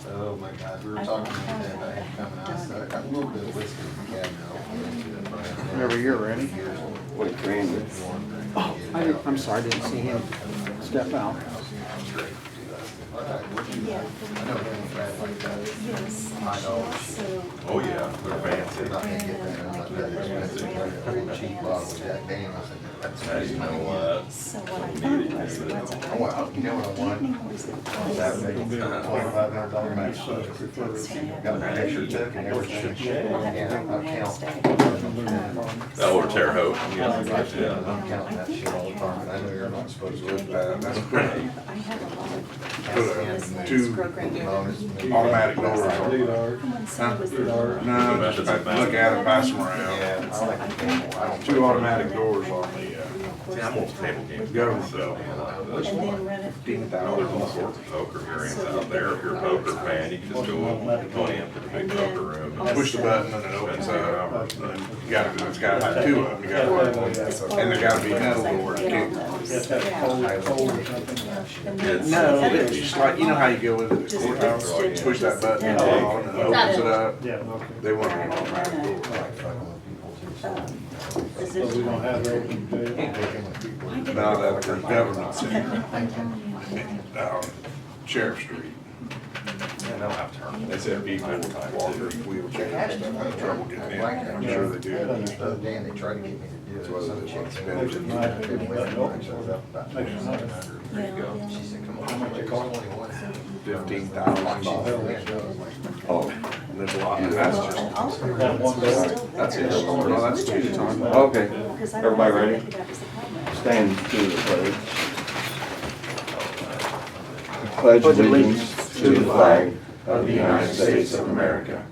Oh my God, we were talking about that, I had coming out, so I got a little bit of whiskey from Cab now. Whenever you're ready. Wait, Randy. Oh, I'm sorry, I didn't see him step out. Yeah. I know him, Brad, like that. Yes. I know. Oh, yeah, they're fancy. Not gonna get that, I'm not that expensive, cheap bottle of Jack Daniels, that's Now, you crazy. know what? So what I thought was, what's it? I want, you know what I want? Evening was the Saturday, $2,500 match. Got my picture took and everything. Yeah, I'll count. That over Terre Haute. Yeah, Yeah. I'm counting that shit all the time, and I know you're not supposed to. That's great. I have a lot of Put two program. automatic doors on. Someone said it was the door. No, just look at it, pass them around. Yeah, I like the gamble, I don't. Two automatic doors on the, See, I'm old table games. Go. So, And then rent it. there's all sorts of poker areas out there. If you're a poker fan, you can just go up 20 up to the big poker room. push the button and it opens up. And you gotta, it's gotta have two of them, you gotta work one. And there gotta be metal doors too. No, it's just like, you know how you go into the courthouse, you push that button and it opens it up. Yeah, okay. They want an automatic door. I like fucking with people too. So we don't have that open jail? Picking with people. Now that there's government center down Sheriff Street. And they'll have tournaments. They said people with walkers, wheelchairs and stuff have trouble getting in. I'm sure they do. The other day, and they tried to get me to do it. So Some it's chicks expensive. couldn't wait for it, so I was up about Makes sense. 2,900. There you go. She said, come on, how much it cost? 21. $15,000. Oh, and there's a lot, and that's just, That one door. that's it. No, that's two times. Okay, Because I everybody don't ready? think that was the problem. Stand to the pledge. Pledge allegiance to the flag of the United States of America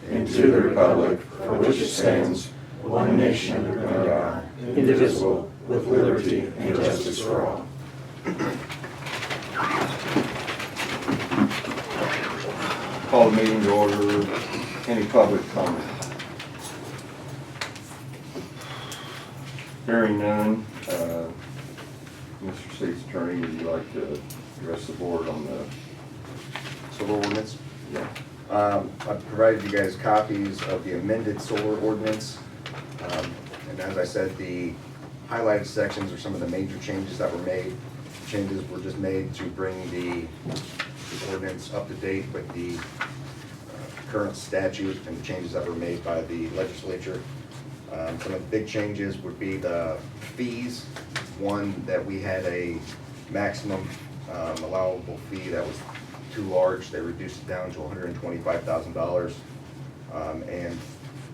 and to the republic for which it stands, one nation under God, indivisible, with liberty and justice for all. Call the meeting to order. Any public comment? Hearing none, Mr. State's Attorney, would you like to address the board on the, Solar ordinance. yeah? I've provided you guys copies of the amended solar ordinance. And as I said, the highlighted sections are some of the major changes that were made. Changes were just made to bring the ordinance up to date with the current statute and the changes that were made by the legislature. Some of the big changes would be the fees. One, that we had a maximum allowable fee that was too large. They reduced it down to $125,000. And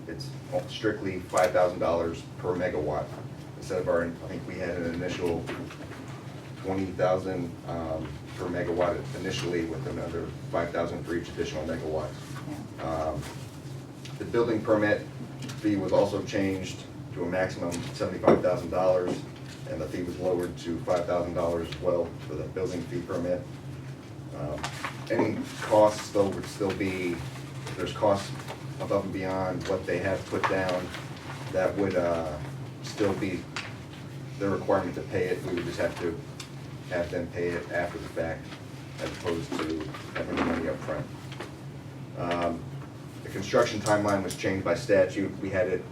it's strictly $5,000 per megawatt. Instead of our, I think we had an initial 20,000 per megawatt initially, with another 5,000 for each additional megawatt. The building permit fee was also changed to a maximum of $75,000, and the fee was lowered to $5,000 as well for the building fee permit. Any costs though would still be, if there's costs above and beyond what they have put down, that would still be their requirement to pay it. We would just have to have them pay it after the fact, as opposed to having the money up front. The construction timeline was changed by statute. We had it,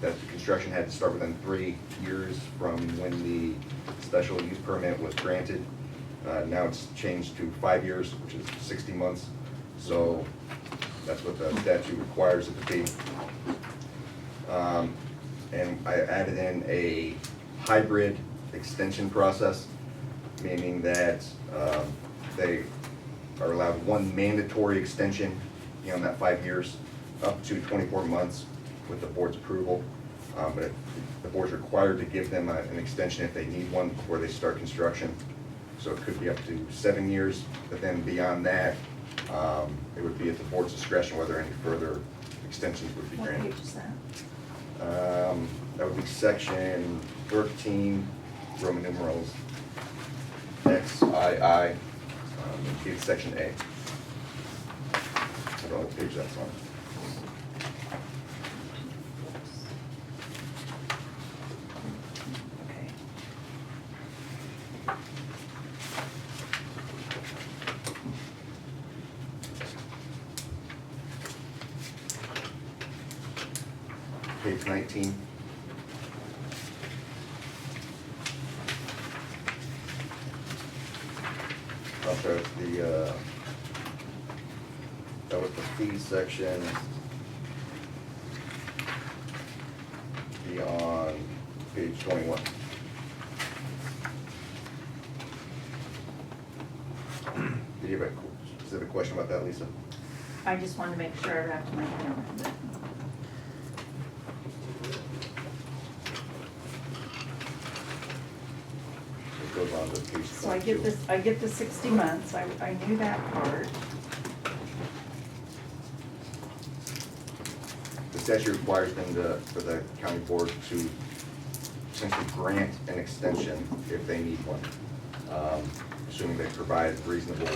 that the construction had to start within 3 years from when the special use permit was granted. Now it's changed to 5 years, which is 60 months. So that's what the statute requires it to be. And I added in a hybrid extension process, meaning that they are allowed one mandatory extension beyond that 5 years, up to 24 months with the board's approval. But the board's required to give them an extension if they need one before they start construction. So it could be up to 7 years, but then beyond that, it would be at the board's discretion whether any further extensions would be What granted. page is that? That would be section 13, Roman numerals XII, it's section A. I don't know what page that's on. Okay. page 19. Okay, that was the fee section. Be on page 21. Did you have a specific question about that, Lisa? I just wanted to make sure I wrapped my head around it. It goes on to page 22. So I get the 60 months, I knew that part. The statute requires them for the county board to essentially grant an extension if they need one, assuming they provide reasonable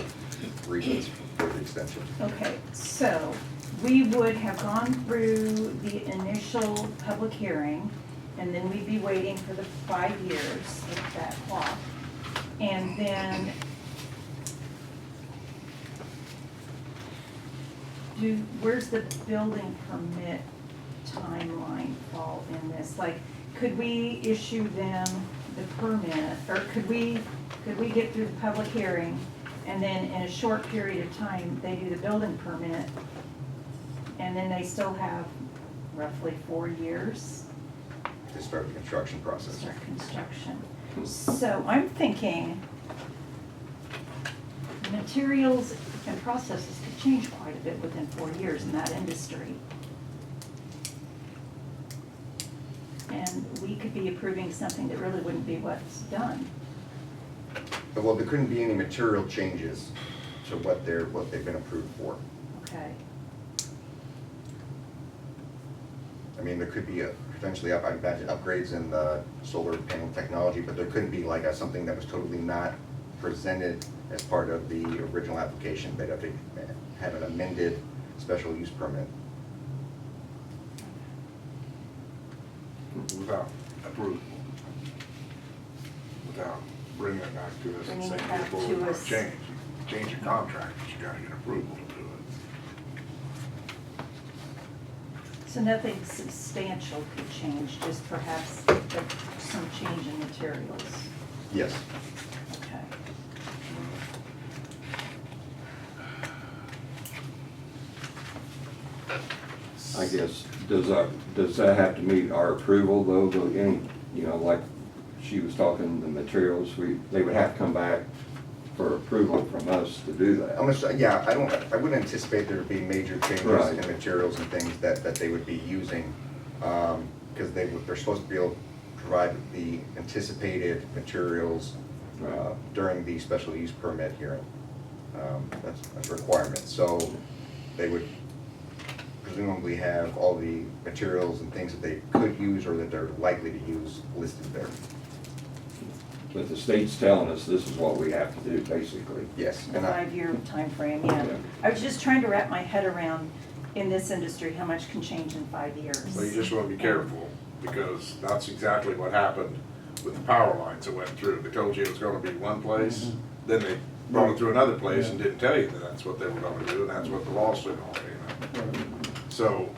reasons for the extension. Okay, so we would have gone through the initial public hearing, and then we'd be waiting for the 5 years of that clock. And then where's the building permit timeline fall in this? Like, could we issue them the permit, or could we get through the public hearing, and then in a short period of time, they do the building permit, and then they still have roughly 4 years To start the construction to process. start construction? So I'm thinking materials and processes could change quite a bit within 4 years in that industry. And we could be approving something that really wouldn't be what's done. Well, there couldn't be any material changes to what they've been approved for. Okay, I mean, there could be potentially I imagine upgrades in the solar panel technology, but there couldn't be like something that was totally not presented as part of the original application. They'd have to have an amended special use permit. Without approval. Without bringing it back to us and Bringing saying, it back here's what to we're gonna us. change. Change your contract, but you gotta get approval to do it. so nothing substantial could change, just perhaps some change in materials. Yes. Okay. I guess, does that have to meet our approval though, any, like she was talking, the materials, they would have to come back for approval from us to do that. Yeah, I wouldn't anticipate there to be major changes Right. in materials and things that they would be using, because they're supposed to be able to provide the anticipated materials Right. during the special use permit hearing. That's a requirement, so they would presumably have all the materials and things that they could use or that they're likely to use listed there. But the state's telling us this is what we have to do, basically. Yes, The and 5-year timeframe, yeah. Yeah. I was just trying to wrap my head around, in this industry, how much can change in 5 years. So you just wanna be careful, because that's exactly what happened with the power lines that went through. They told you it was gonna be one place, then they brought it through another place and didn't tell you that that's what they were gonna do, and that's what the lawsuit all came out. So,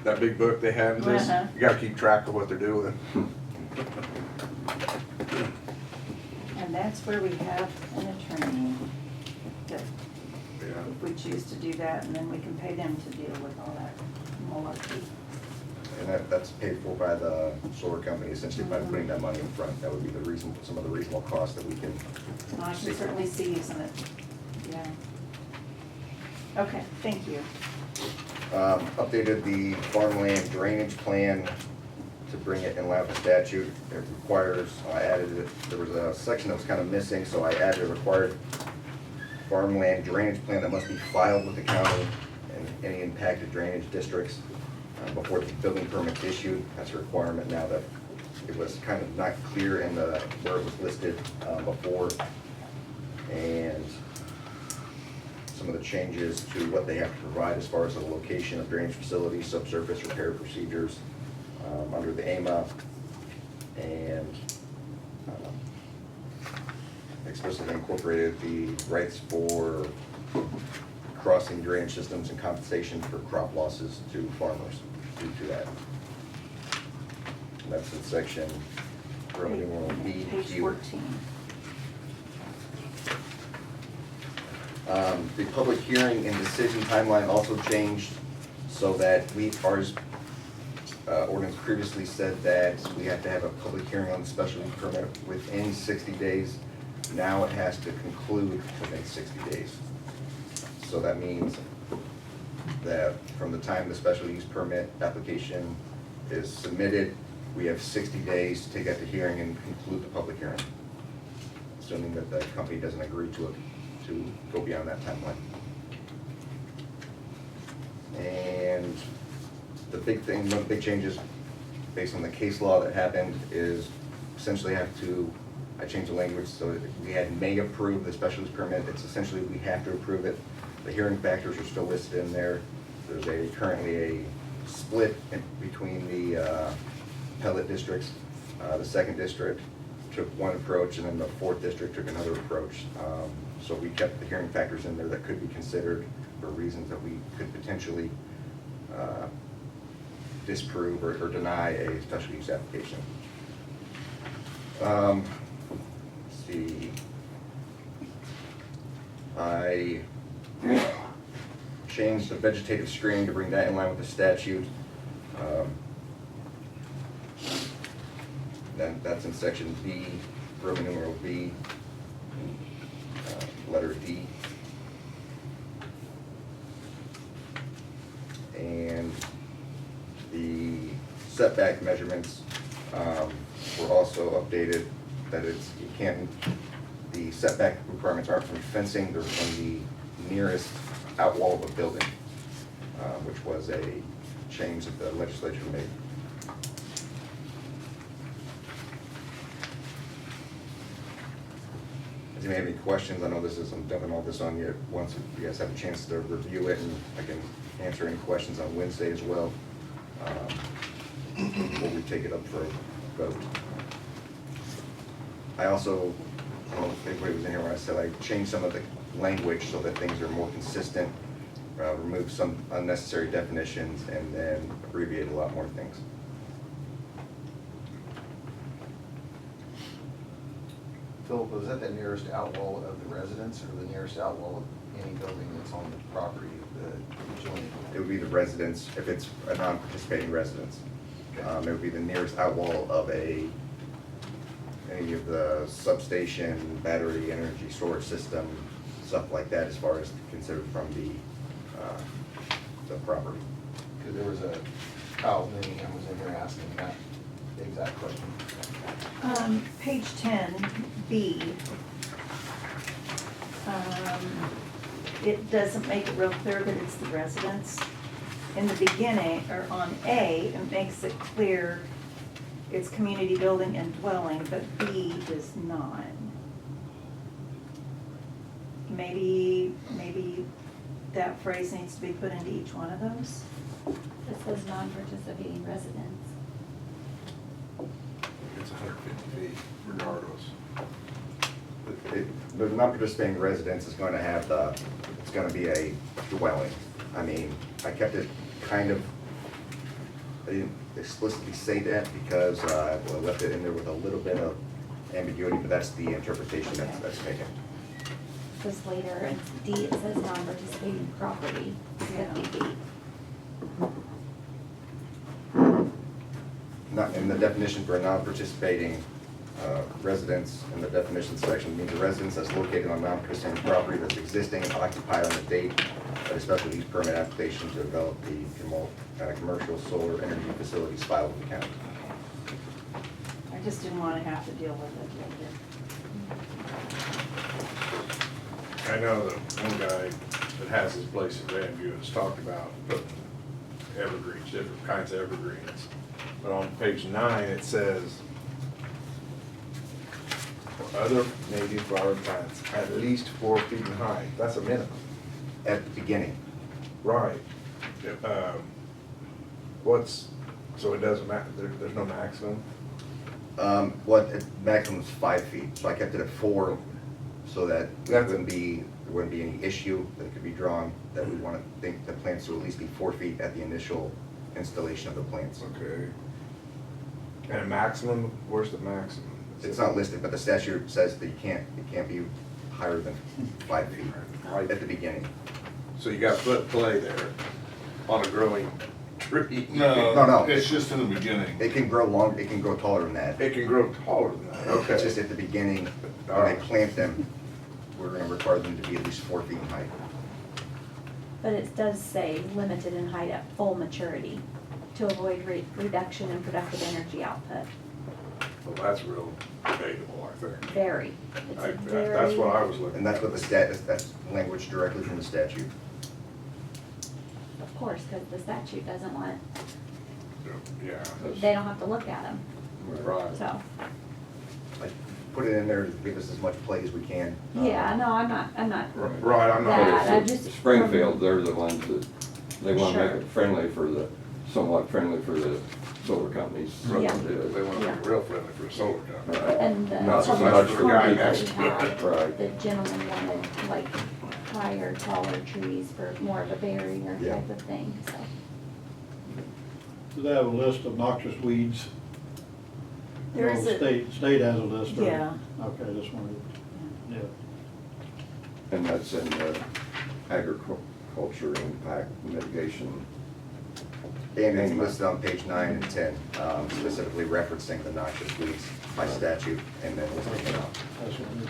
that big book they have in this, Uh-huh. you gotta keep track of what they're doing. And that's where we have an attorney, that Yeah. if we choose to do that, and then we can pay them to deal with all that malarkey. and that's paid for by the solar company, essentially by putting that money in front. That would be some of the reasonable costs that we can. I can certainly see using it, yeah. Okay, thank you. Updated the farmland drainage plan to bring it in line with the statute. It requires, I added it, there was a section that was kind of missing, so I added a required farmland drainage plan that must be filed with the county and any impacted drainage districts before the building permit's issued. That's a requirement now that it was kind of not clear in where it was listed before. And some of the changes to what they have to provide as far as the location of drainage facilities, subsurface repair procedures under the AMA, and explicitly incorporated the rights for crossing drainage systems and compensation for crop losses to farmers due to that. That's in section Roman numeral B, Page Q. 14. The public hearing and decision timeline also changed so that ours ordinance previously said that we have to have a public hearing on the special use permit within 60 days. Now it has to conclude within 60 days. So that means that from the time the special use permit application is submitted, we have 60 days to get the hearing and conclude the public hearing, assuming that the company doesn't agree to go beyond that timeline. And the big thing, one of the big changes based on the case law that happened is essentially I changed the language so that we had may approve the special use permit. It's essentially we have to approve it. The hearing factors are still listed in there. There's currently a split between the appellate districts. The second district took one approach, and then the fourth district took another approach. So we kept the hearing factors in there that could be considered for reasons that we could potentially disprove or deny a special use application. Let's see. I changed the vegetative screening to bring that in line with the statute. Then that's in section B, Roman numeral B, letter D. And the setback measurements were also updated, that the setback requirements aren't from fencing, they're from the nearest outwall of a building, which was a change that the legislature made. If you have any questions, I know I'm dumping all this on you once you guys have a chance to review it, and I can answer any questions on Wednesday as well, before we take it up for a vote. I also, I don't know if anybody was in here when I said I changed some of the language so that things are more consistent, removed some unnecessary definitions, and then abbreviated a lot more things. Philip, was that the nearest outwall of the residence or the nearest outwall of any building that's on the property adjoining? It would be the residence, if it's a non-participating residence. It would be the nearest outwall of any of the substation, battery energy storage system, stuff like that, as far as considered from the property. Because there was Kyle Minningham was in here asking that exact question. Page 10, B. It doesn't make it real clear that it's the residence. In the beginning, or on A, it makes it clear it's community building and dwelling, but B does not. Maybe that phrase needs to be put into each one of those. It says non-participating residents. It's 150 feet regardless. The non-participating residence is going to have it's going to be a dwelling. I mean, I kept it kind of, I didn't explicitly say that because I left it in there with a little bit of ambiguity, but that's the interpretation that's taken. Because later in D, it says non-participating property, 50 feet. Not in the definition for a non-participating residence, in the definition section, means a residence that's located on non-participating property that's existing and occupied on the date of a special use permit application to develop the commercial solar energy facilities filed with the county. I just didn't want to have to deal with it later. I know that one guy that has his place in Grandview has talked about putting evergreens, different kinds of evergreens. But on page 9, it says, for other native flower plants at least 4 feet in height. That's a minimum. At the beginning, Right. So it doesn't matter, there's no maximum? maximum is 5 feet, so I kept it at 4, so that there wouldn't be any issue that could be drawn, that we want to think the plants will at least be 4 feet at the initial installation of the plants. Okay. And a maximum, where's the maximum? It's not listed, but the statute says that it can't be higher than 5 feet right at the beginning. So you got foot play there on a growing tree. No. It's just in the beginning. It can grow long, it can grow taller than that. It can grow taller than that. It's just at the beginning, when they plant them, we're gonna require them to be at least 4 feet in height. But it does say limited in height at full maturity to avoid reduction in productive energy output. Well, that's real debatable, I think. Very. It's a very. That's what I was looking And at. that's what that's language directly from the statute. Of course, because the statute doesn't want, Yeah, they don't have to look at them, right. so. Like, put it in there to give us as much play as we can. Yeah, no, I'm not Right, I'm that, not, I just. Springfield, they're the ones that, they wanna make Sure. it friendly for the, somewhat friendly for the solar companies. so Yeah. they do they it. want to be real friendly for a solar company. Right. And the Not so public much for the guy comment next we to it. had, Right. the gentleman wanted like higher, taller trees for more of a barrier Yeah. type of thing, so. Do they have a list of noxious weeds? There is a, State has a list, right? yeah, Okay, this one, yeah. And that's in the agriculture impact mitigation. And it's listed on page 9 and 10, specifically referencing the noxious weeds by statute and then listing it out. That's what it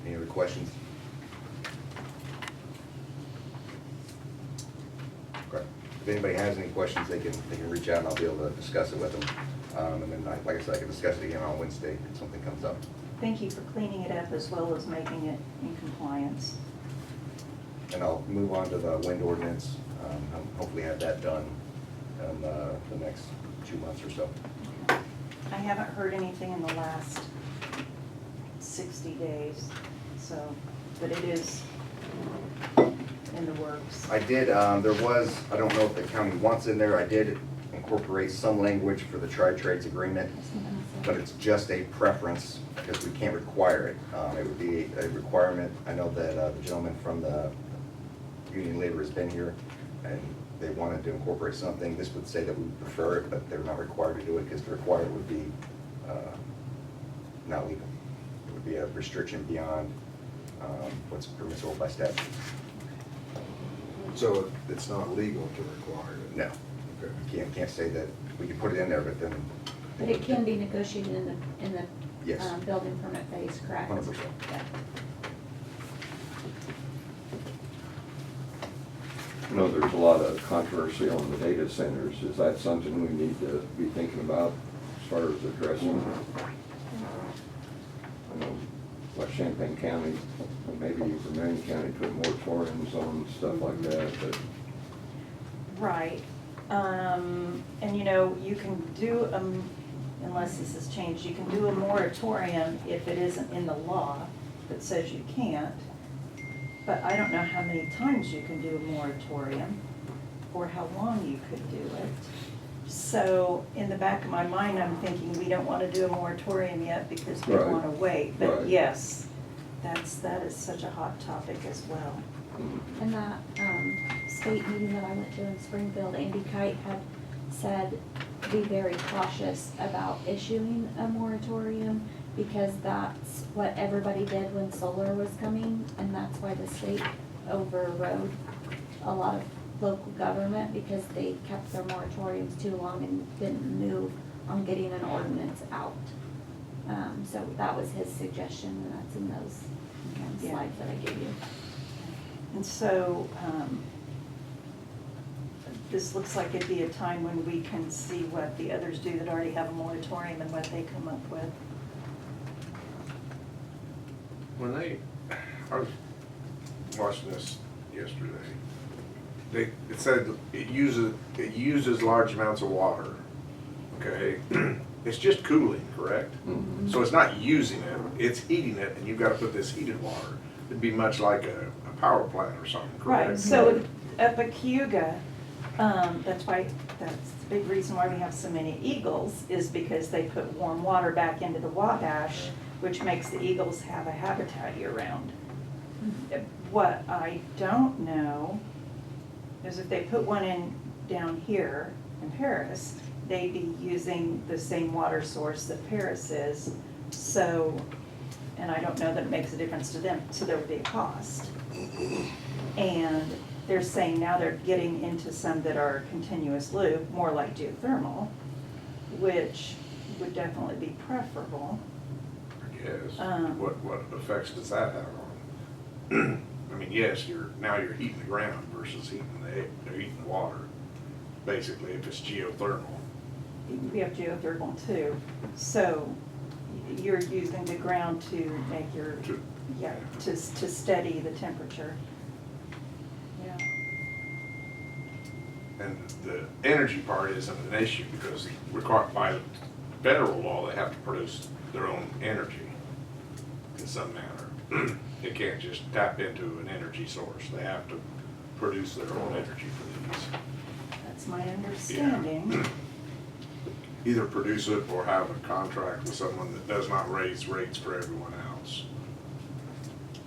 Any other questions? Okay. If anybody has any questions, they can reach out and I'll be able to discuss it with them. And then, like I said, I can discuss it again on Wednesday if something comes up. thank you for cleaning it up as well as making it in compliance. And I'll move on to the wind ordinance, hopefully have that done in the next 2 months or so. I haven't heard anything in the last 60 days, so, but it is in the works. I did, there was, I don't know if the county wants in there, I did incorporate some language for the tri-trades agreement, but it's just a preference because we can't require it. It would be a requirement. I know that the gentleman from the union labor has been here and they wanted to incorporate something. This would say that we prefer it, but they're not required to do it because to require it would be not legal. It would be a restriction beyond what's permissible by statute. So it's not legal to require it? No. Okay. Can't say that, we can put it in there, but then. But it can be negotiated in the Yes. building permit phase, correct? 100%. Yeah. I know there's a lot of controversy on the data centers. Is that something we need to be thinking about as far as addressing? I know, like Champaign County, and maybe Vermillion County put moratoriums on stuff like that, but Right. And you know, you can do, unless this has changed, you can do a moratorium if it isn't in the law that says you can't. But I don't know how many times you can do a moratorium or how long you could do it. So in the back of my mind, I'm thinking we don't want to do a moratorium yet because we Right. want to wait. Right. But yes, that is such a hot topic as well. In that state meeting that I went to in Springfield, Andy Kite had said, be very cautious about issuing a moratorium because that's what everybody did when solar was coming, and that's why the state overrode a lot of local government because they kept their moratoriums too long and didn't move on getting an ordinance out. So that was his suggestion, and that's in those Yeah. slides that I gave you. And so, this looks like it'd be a time when we can see what the others do that already have a moratorium and what they come up with. When I was watching this yesterday, it said it uses large amounts of water, okay? It's just cooling, correct? Mhm. So it's not using it, it's heating it, and you've got to put this heated water. It'd be much like a power plant or something, correct? Right, so up at Cayuga, that's the big reason why we have so many eagles, is because they put warm water back into the Wabash, which makes the eagles have a habitat year-round. What I don't know is if they put one in down here in Paris, they'd be using the same water source that Paris is. So, and I don't know that it makes a difference to them, so there would be a cost. And they're saying now they're getting into some that are continuous loop, more like geothermal, which would definitely be preferable. I guess. Um, What effects does that have on? I mean, yes, now you're heating the ground versus heating heating the water, basically, if it's geothermal. We have geothermal too, so you're using the ground to make your, yeah, to steady the temperature. Yeah. And the energy part isn't an issue because required by federal law, they have to produce their own energy in some manner. They can't just tap into an energy source. They have to produce their own energy for these. That's my understanding. Either produce it or have a contract with someone that does not raise rates for everyone else.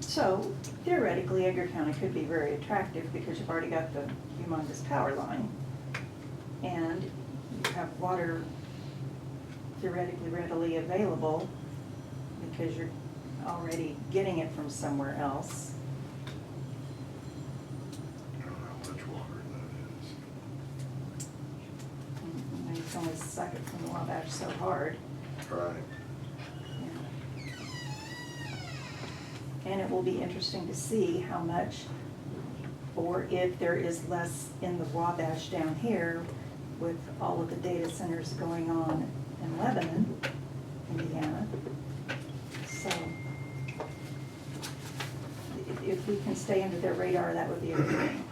So theoretically, Edgar County could be very attractive because you've already got the humongous power line. And you have water theoretically readily available because you're already getting it from somewhere else. I don't know how much water that And you can only suck it from the Wabash so hard. is. Right. Yeah. And it will be interesting to see how much, or if there is less in the Wabash down here with all of the data centers going on in Lebanon, Indiana. So if we can stay under their radar, that would be a good thing.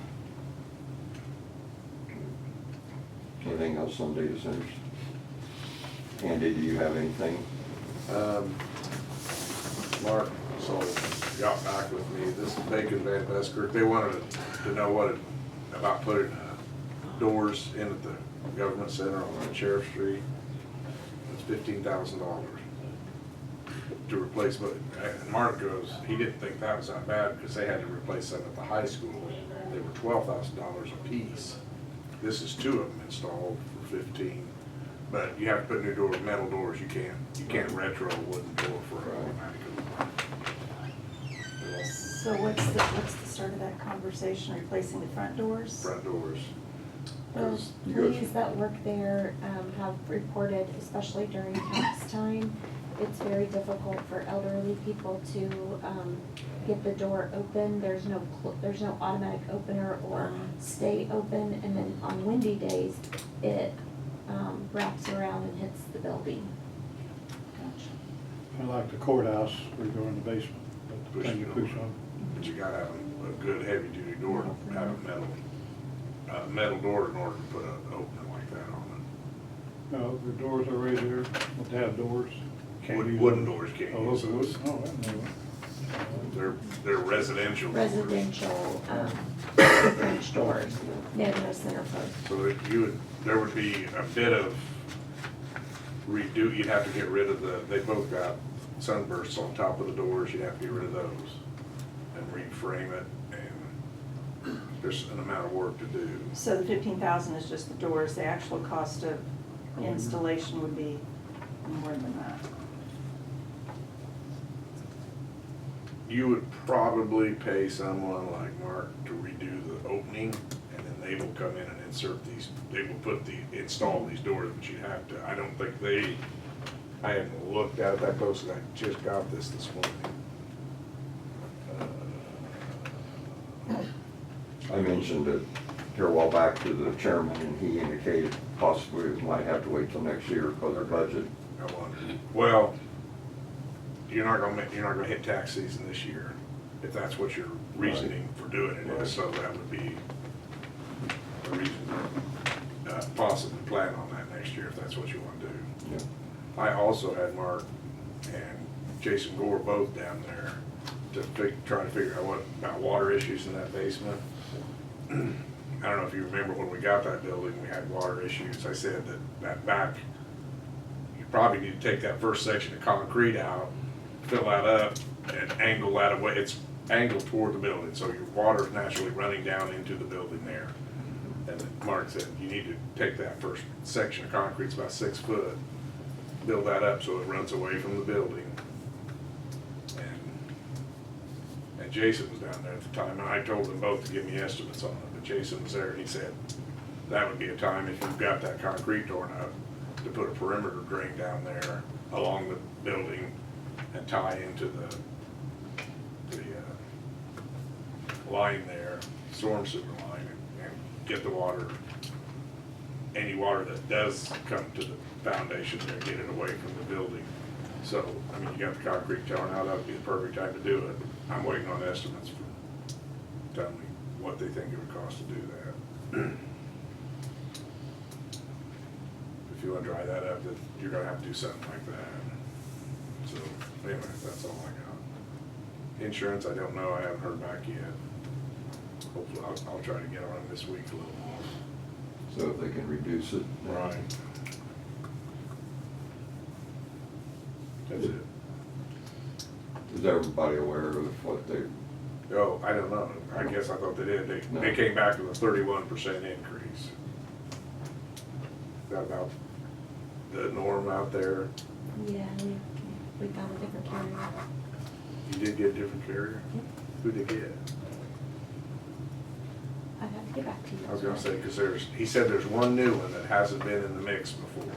Anything else on data centers? Andy, do you have anything? Mark, so got back with me, this is Bacon Van Buskirk, they wanted to know about putting doors in at the government center on Sheriff Street. It's $15,000 to replace, but Mark goes, he didn't think that was that bad because they had to replace them at the high school. They were $12,000 a piece. This is 2 of them installed for 15. But you have to put new doors, metal doors. You can't retro a wooden door for an automatic opener. So what's the start of that conversation, replacing the front doors? Front doors. The 'Cause employees that work there have reported, especially during tax time, it's very difficult for elderly people to get the door open. There's no automatic opener or stay open, and then on windy days, it wraps around and hits the building. Gotcha. Kind of like the courthouse, we go in the basement. But the Push thing you it push over. on. But you gotta have a good heavy duty door, to have a metal door in order to put an opener like that on No, the doors are right there, but they have doors. it. Can't use Wooden those. doors can't Oh, use those are those. wood, oh, I didn't know that. They're residential doors. Residential French doors, they have no center post. So that there would be a bit of redo, you'd have to get rid of they both got sunbursts on top of the doors, you'd have to get rid of those and reframe it, and there's an amount of work to do. So the 15,000 is just the doors, the actual cost of installation would be more than that. You would probably pay someone like Mark to redo the opening, and then they will come in and they will install these doors, but you have to, I don't think I haven't looked at it that close, and I just got this morning. I mentioned it here a while back to the chairman, and he indicated possibly we might have to wait till next year because our budget. I wonder. Well, you're not gonna hit tax season this year, if that's what your reasoning for doing it is, so that would be a reason to possibly plan on that next year, if that's what you wanna do. Yeah. I also had Mark and Jason Gore both down there to try to figure out what about water issues in that basement. I don't know if you remember when we got that building, we had water issues. I said that back, you probably need to take that first section of concrete out, fill that up, and angle that away. It's angled toward the building, so your water's naturally running down into the building there. And Mark said, you need to take that first section of concrete, it's about 6 foot, build that up so it runs away from the building. And Jason was down there at the time, and I told them both to give me estimates on it, but Jason was there, and he said, that would be a time if you've got that concrete torn up, to put a perimeter drain down there along the building and tie into the line there, storm sewer line, and get the water, any water that does come to the foundation there, get it away from the building. So, I mean, you got the concrete torn out, that would be the perfect time to do it. I'm waiting on estimates from, telling me what they think it would cost to do that. If you wanna dry that up, then you're gonna have to do something like that. So, anyway, that's all I got. Insurance, I don't know, I haven't heard back yet. Hopefully, I'll try to get on this week a little more. So if they can reduce it. Right. That's it. Is everybody aware of what they, Oh, I don't know, I guess I thought they did, they came back with a 31% increase. Is that about the norm out there? Yeah, we found a different carrier. You did get a different carrier? Yep. Who'd they get? I'd have to get back to you. I was gonna say, because he said there's one new one that hasn't been in the mix before.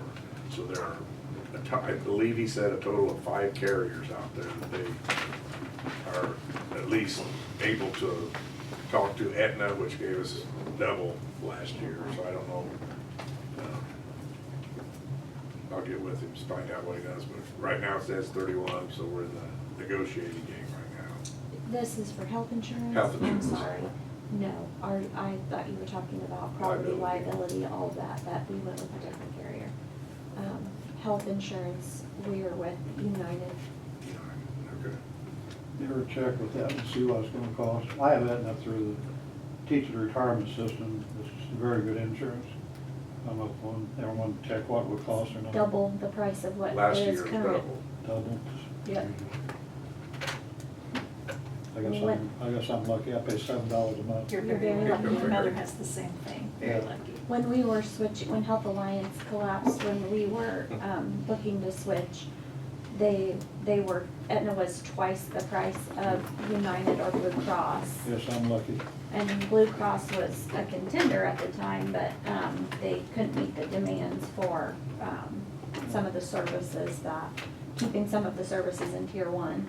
So there are, I believe he said a total of 5 carriers out there that they are at least able to talk to. Aetna, which gave us double last year, so I don't know. I'll get with him to find out what he does, but right now it says 31, so we're in the negotiating game right now. This is for health insurance? Health insurance. I'm sorry. No, I thought you were talking about property, liability, all of that, we went with a different carrier. Health insurance, we are with United. Okay. You ever check with that and see what it's gonna cost? I have Aetna through the teacher retirement system, it's very good insurance. I'm up on, everyone check what it would cost or not. Double the price of what Last is year was current. double. Double. Yep. I guess I'm lucky, I pay $7 a month. You're You're very very lucky, lucky. your mother has the same thing, very Yeah. lucky. When we were switching, when Health Alliance collapsed, when we were looking to switch, Aetna was twice the price of United or Blue Cross. Yes, I'm lucky. And Blue Cross was a contender at the time, but they couldn't meet the demands for some of the services keeping some of the services in tier 1.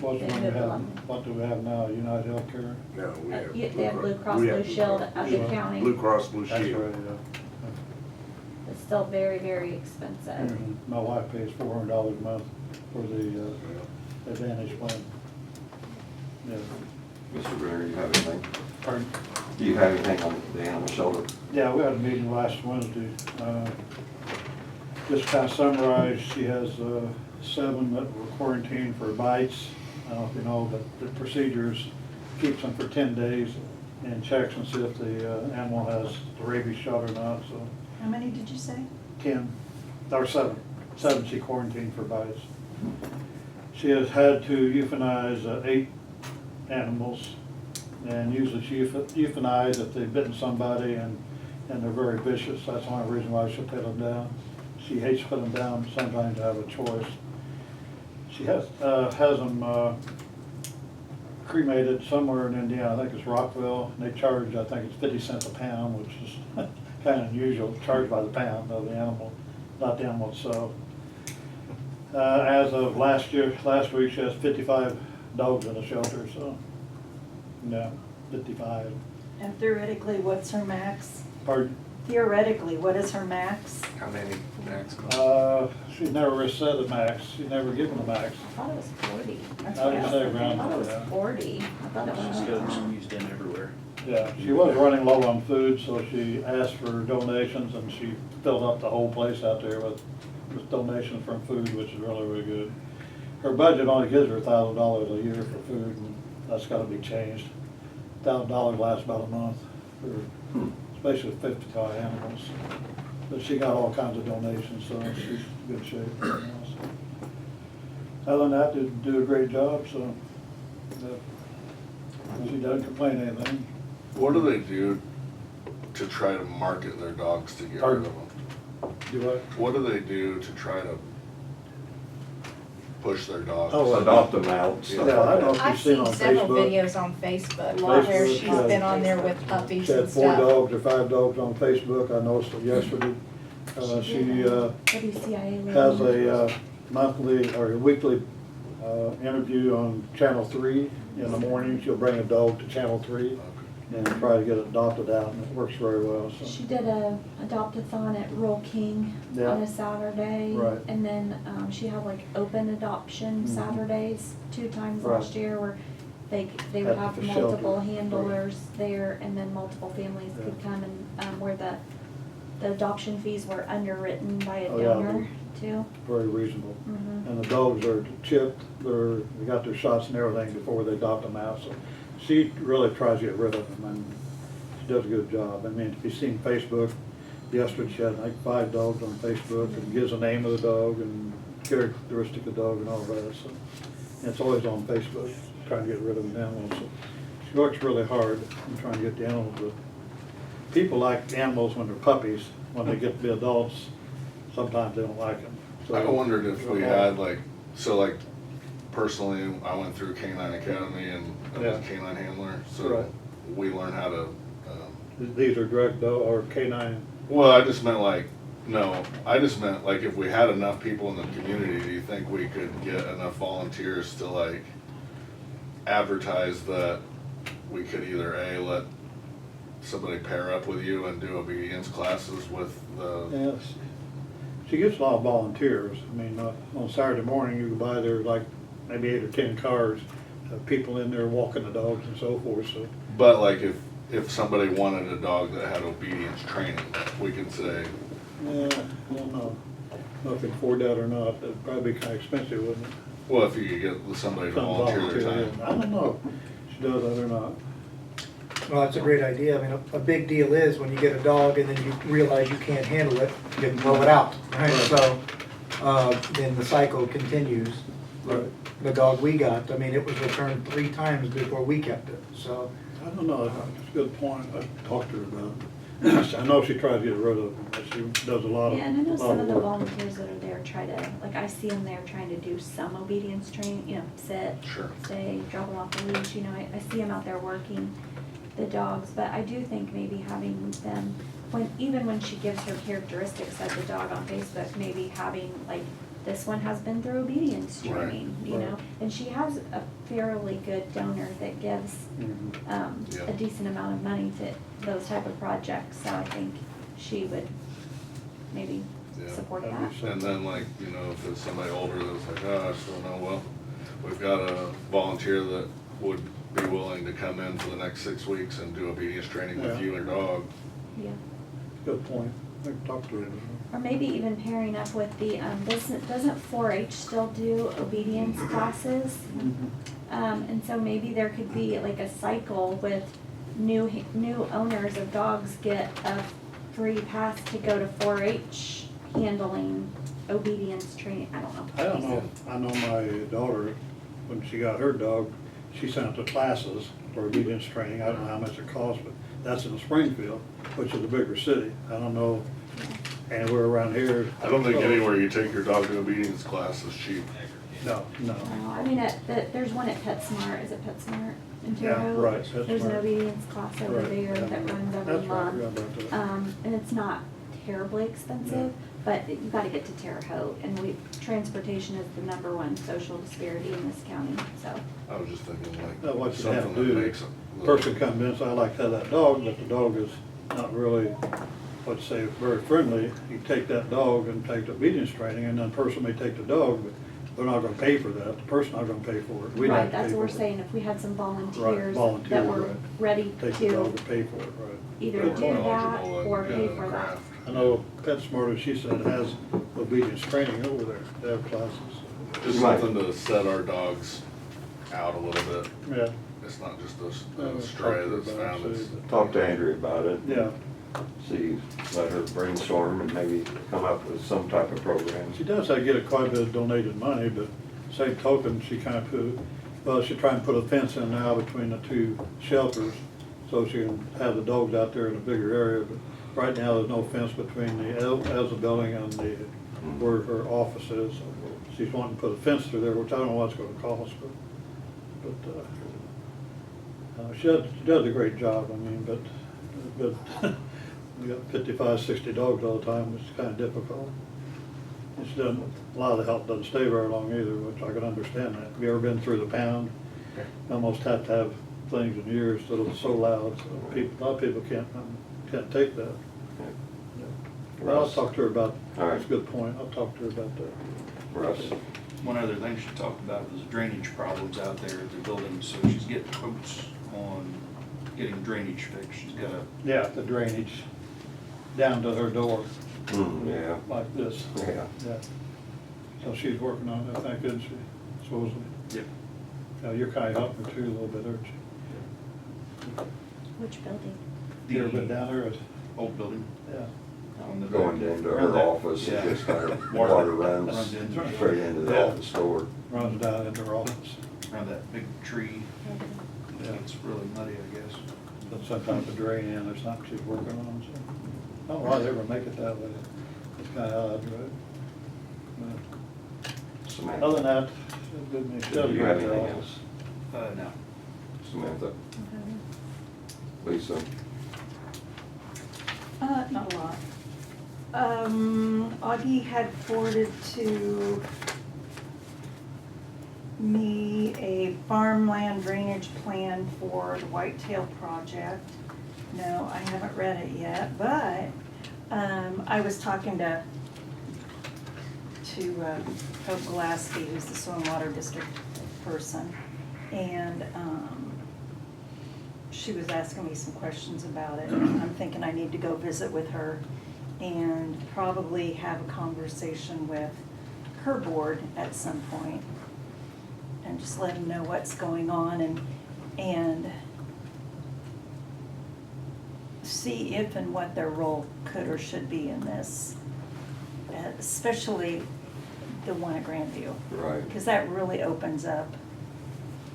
What They do we moved have, along. what do we have now, United Healthcare? No, we have. They have Blue Cross we have Blue Shield Cross at Blue the Shield. county. Blue Cross Blue That's Shield. right, It's still very, very expensive. And my wife pays $400 a month for the Advantage plan. Yeah. Mr. Brenner, you have anything? Pardon? Do you have anything on the animal shelter? Yeah, we had a meeting last Wednesday. Just kind of summarize, she has 7 that were quarantined for bites. I don't know if you know, but the procedures keeps them for 10 days and checks and see if the animal has the rabies shot or not, so How many did you say? 10, or 7. 7 she quarantined for bites. She has had to euthanize 8 animals, and usually she euthanize if they've bitten somebody and they're very vicious. That's the only reason why she'll put them down. She hates to put them down, sometimes to have a choice. She has them cremated somewhere in Indiana, I think it's Rockville, and they charge, I think it's 50 cents a pound, which is kind of unusual, charged by the pound of the animal, not the animal itself. As of last week, she has 55 dogs in the shelter, so, yeah, 55. And theoretically, what's her max? Pardon? Theoretically, what is her max? How many max? She's never said the max, she's never given the max. I thought it was 40. That's I what would was say thinking. around I thought it was there, yeah. 40. I thought it was. She's got them used in everywhere. Yeah, she was running low on food, so she asked for donations, and she filled up the whole place out there with donations from food, which is really, really good. Her budget only gives her $1,000 a year for food, and that's gotta be changed. $1,000 lasts about a month, especially with 55 animals. But she got all kinds of donations, so she's in good shape. Other than that, did do a great job, so She doesn't complain anything. What do they do to try to market their dogs to get rid Pardon? of them? Do what? What do they do to try to push their dogs? Oh, Adopt them out, stuff Yeah, I like know that. if I've you've seen seen on several Facebook. videos on Facebook Facebook, where she's yeah. been on there with puppies She had and 4 stuff. dogs or 5 dogs on Facebook, I noticed it yesterday. She WCIA. has a monthly or a weekly interview on Channel 3 in the morning. She'll bring a dog to Channel 3 and try to get it adopted out, and it works very well, so. She did a adopt-a-thon at Rural King Yeah. on a Saturday. Right. And then, she had like open adoption Mhm. Saturdays 2 times Right. last year where they would At have the multiple shelter. handlers there, and then multiple families Yeah. could come and, where the adoption fees were underwritten by a Oh, yeah. donor too. Very reasonable. Mhm. And the dogs are chipped, they got their shots and everything before they adopt them out, so she really tries to get rid of them, and she does a good job. I mean, if you've seen Facebook, yesterday she had like 5 dogs on Facebook, and gives the name of the dog and characteristic of the dog and all that, so. And it's always on Facebook, trying to get rid of the animals, so. She works really hard in trying to get the animals, but people like animals when they're puppies. When they get to be adults, sometimes they don't like them. So I wondered if we had like, so like personally, I went through Canine Academy and I was a Yeah. canine handler, so Right. we learned how to, These are direct dog or canine. well, I just meant like, no, I just meant like if we had enough people in the community, do you think we could get enough volunteers to like advertise that we could either A, let somebody pair up with you and do obedience classes with the, Yes. She gets a lot of volunteers. I mean, on Saturday morning, you go by there like maybe 8 or 10 cars, people in there walking the dogs and so forth, so. but like if somebody wanted a dog that had obedience training, we could say, Yeah, I don't know. Know if we can afford that or not. It'd probably be kind of expensive, wouldn't it? well, if you could get somebody to Some volunteer their volunteer, time. yeah. I don't know if she does that or not. Well, that's a great idea. I mean, a big deal is when you get a dog and then you realize you can't handle it, you can throw it out, right? So, then the cycle continues. Right. The dog we got, I mean, it was returned 3 times before we kept it, so. I don't know, that's a good point. I talked to her about it. I know she tries to get rid of them, but she does a lot of, Yeah, and I know lot some of the work. volunteers that are there try to, like, I see them there trying to do some obedience training, you know, sit, Sure. stay, drop them off the leash, you know, I see them out there working the dogs, but I do think maybe having them, even when she gives her characteristics of the dog on Facebook, maybe having, like, this one has been through obedience Right. training, you know? Right. And she has a fairly good donor that gives, Mhm. Yeah. a decent amount of money to those type of projects, so I think she would maybe Yeah. support That'd that. be so- And then like, you know, if it's somebody older that's like, oh, I still know, well, we've got a volunteer that would be willing to come in for the next 6 weeks and do obedience training with Yeah. you and your dog. Yeah. Good point. I can talk to her. Or maybe even pairing up with the, doesn't 4-H still do obedience classes? And so maybe there could be like a cycle with new owners of dogs get a free pass to go to 4-H handling obedience training, I don't know. I don't know, I know my daughter, when she got her dog, she sent her to classes for obedience training. I don't know how much it costs, but that's in Springfield, which is a bigger city. I don't know, and we're around here. I don't think anywhere you take your dog to obedience class is cheap. No. I mean, there's one at PetSmart, is it PetSmart in Terre Yeah, Haute? right, There's an PetSmart. obedience class over Right, there yeah. that runs every That's right, I month. forgot about that. And it's not terribly expensive, but you gotta get to Terre Haute, and transportation is the #1 social disparity in this county, so. I was just thinking Now, like what you have something to that do, makes it. person comes in, so I like to have that dog, but the dog is not really, let's say, very friendly. You take that dog and take the obedience training, and then the person may take the dog, but they're not gonna pay for that. The person not gonna pay for it. We'd have Right, to that's pay what we're for it. saying, if we had some volunteers that volunteers, were right. ready Take the dog to to pay for it, right. either Good do point. that Knowledgeable and or good pay at the for that. craft. I know PetSmart, as she said, has obedience training over there. They have classes. Just something to set our dogs out a little bit. Yeah. It's not just Yeah, a stray that's talk to her found. about it, It's- see. Talk to Andrea about it. Yeah. See, let her brainstorm and maybe come up with some type of program. She does get quite a bit of donated money, but same token, she kind of Well, she's trying to put a fence in now between the two shelters, so she can have the dogs out there in a bigger area, but right now, there's no fence between the ELSA building and where her office is. So she's wanting to put a fence through there, which I don't know what it's gonna cost, but she does a great job, I mean, but we got 55, 60 dogs all the time, it's kinda difficult. It's done, a lot of the help doesn't stay very long either, which I can understand that. Have you ever been through the pound? Almost have to have things in ears that are so loud, so people, a lot of people can't take that. Well, I'll talk to her about, All right. that's a good point, I'll talk to her about that. Russ? One other thing she talked about was drainage problems out there at the building, so she's getting quotes on getting drainage fixed. She's got a, Yeah, the drainage down to her door, Yeah, like this. yeah. Yeah. So she's working on it, I think, isn't she, supposedly? yep, Now, you're kinda helping her too a little bit, aren't you? Which building? You ever been down there? old building. Yeah. On the Going back. into Around her that- office, yeah. and just kind of water runs in. straight into the Yeah. office door. Runs down into her office. Around that big tree. Yeah. It's really muddy, I guess. But sometimes the drain in or something she's working on, so. I don't know why they ever make it that way. It's kinda odd, right? But Samantha? other than that, she's good. She does a Do you great have job. anything else? No. Samantha? Lisa? Not a lot. Augie had forwarded to me a farmland drainage plan for the Whitetail project. No, I haven't read it yet, but, I was talking to Hope Glasky, who's the Soil and Water District person, and, she was asking me some questions about it, and I'm thinking I need to go visit with her and probably have a conversation with her board at some point and just let them know what's going on and see if and what their role could or should be in this, especially the one at Grandview. Right. Because that really opens up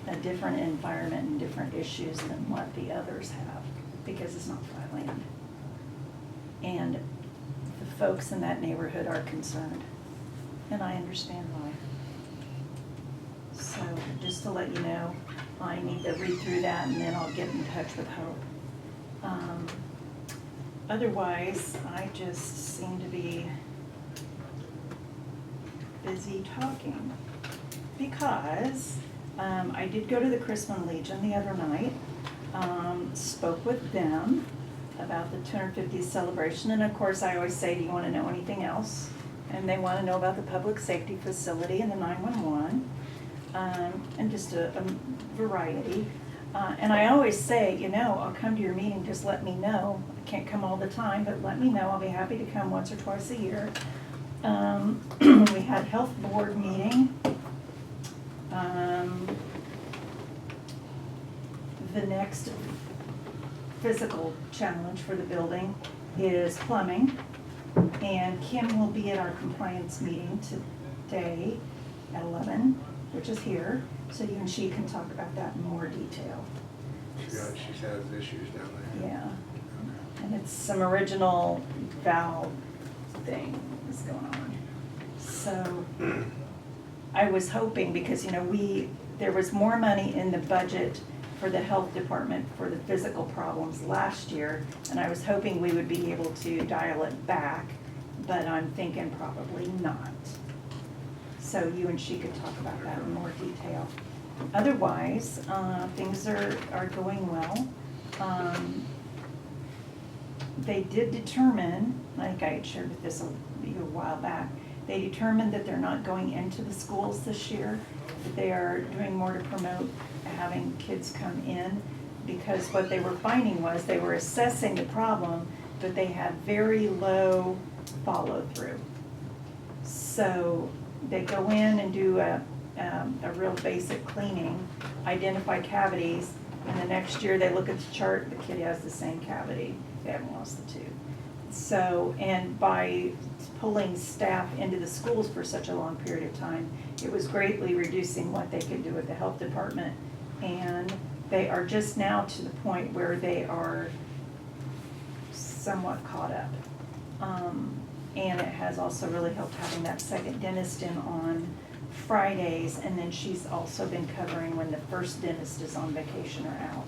a different environment and different issues than what the others have, because it's not flat land. And the folks in that neighborhood are concerned, and I understand why. So just to let you know, I need to read through that and then I'll get in touch with Hope. Otherwise, I just seem to be busy talking, because I did go to the Chrisman Legion the other night, spoke with them about the 250th celebration, and of course I always say, do you want to know anything else? And they want to know about the public safety facility and the 911, and just a variety. And I always say, you know, I'll come to your meeting, just let me know. I can't come all the time, but let me know, I'll be happy to come once or twice a year. We had health board meeting. The next physical challenge for the building is plumbing. And Kim will be at our compliance meeting today at 11, which is here, so you and she can talk about that in more detail. She has issues down there. Yeah, and it's some original valve thing that's going on. So I was hoping, because, you know, there was more money in the budget for the health department for the physical problems last year, and I was hoping we would be able to dial it back, but I'm thinking probably not. So you and she could talk about that in more detail. Otherwise, things are going well. They did determine, I think I had shared with this a while back, they determined that they're not going into the schools this year. That they are doing more to promote having kids come in, because what they were finding was they were assessing the problem, but they had very low follow-through. So they go in and do a real basic cleaning, identify cavities, and the next year they look at the chart, the kid has the same cavity, they haven't lost the tooth. So, and by pulling staff into the schools for such a long period of time, it was greatly reducing what they could do with the health department. And they are just now to the point where they are somewhat caught up. And it has also really helped having that second dentist in on Fridays, and then she's also been covering when the first dentist is on vacation or out.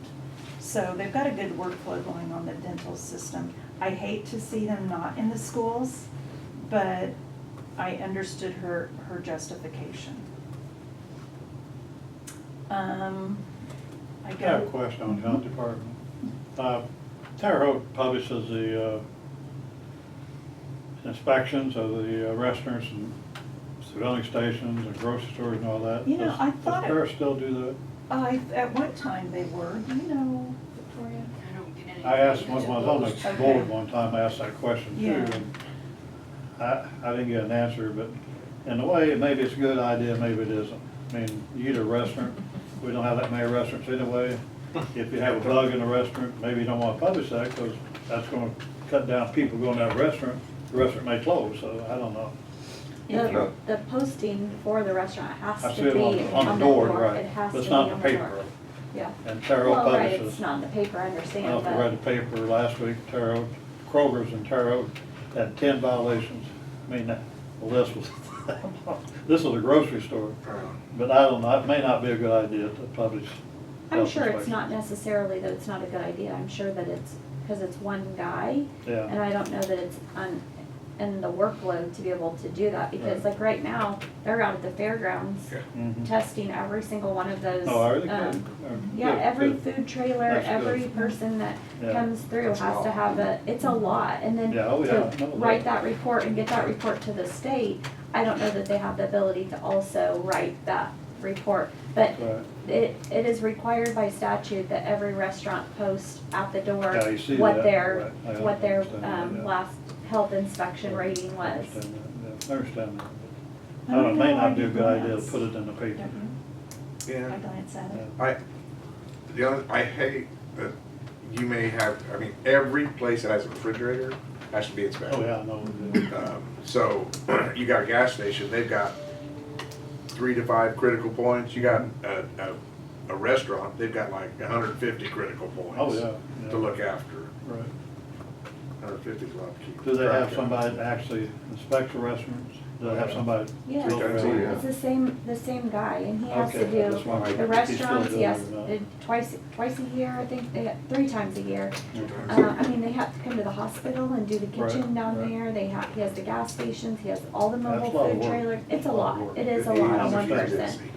So they've got a good workflow going on the dental system. I hate to see them not in the schools, but I understood her justification. I have a question on the health department. Terre Haute publishes the inspections of the restaurants and filling stations and grocery stores and all that. You know, I thought Does Paris still do at one time they were, do you know, Victoria? that? I asked, when I was on the board one time, I asked that question too, Yeah. and I didn't get an answer, but in a way, maybe it's a good idea, maybe it isn't. I mean, you get a restaurant, we don't have that many restaurants anyway. If you have a bug in a restaurant, maybe you don't want to publish that, because that's gonna cut down people going to that restaurant. The restaurant may close, so I don't know. The posting for the restaurant has I to see it be on the door, It right, has but to it's be not in on the the door. paper. Yeah. And Terre Haute Well, right, publishes. it's not in the paper, I I don't understand, know if you read the paper last week, Terre Haute, Kroger's in Terre Haute had 10 violations. I mean, the list was, this is a grocery store. But I don't know, it may not be a good idea to publish. I'm health sure it's inspections. not necessarily that it's not a good idea, I'm sure that it's, because it's one guy. Yeah. And I don't know that it's in the workload to be able to do that, because like right now, they're out at the fairgrounds Mhm. testing every single one of those. Oh, are they? Good. Yeah, Good, every good. food trailer, That's every good. person that Yeah. comes through That's a has to lot. have it's a lot, and then Yeah, oh, yeah, I know to that. write that report and get that report to the state, I don't know that they have the ability to also write that report. But Right. it is required by statute that every restaurant post at the door Yeah, you see what that, their, right. I what their, understand that, yeah. last health inspection rating I was. understand that, yeah, I understand that. I I don't, it may know, not I be a did good idea to glance. put it in the paper. Don't you? Yeah. I glanced at it. I hate that you may have, I mean, every place that has a refrigerator has to be inspected. Oh, yeah, I know. So, you got a gas station, they've got 3 to 5 critical points. You got a restaurant, they've got like 150 critical points. Oh, yeah, yeah. To look after. Right. 150 is a lot to keep. Do they track have of. somebody that actually inspects the restaurants? Do they have somebody? Yeah, built Okay. there? Yeah. it's the same guy, and he has to Okay, I do just wondered the if he's still restaurants, doing yes, it or not. twice a year, I think, 3 times a year. Okay. I mean, they have to come to the hospital and do the kitchen Right, down right. there, he has the gas stations, he has all the That's mobile a lot of food work. trailers, it's a Lot of lot, work. it is a It lot is. on one I understand person.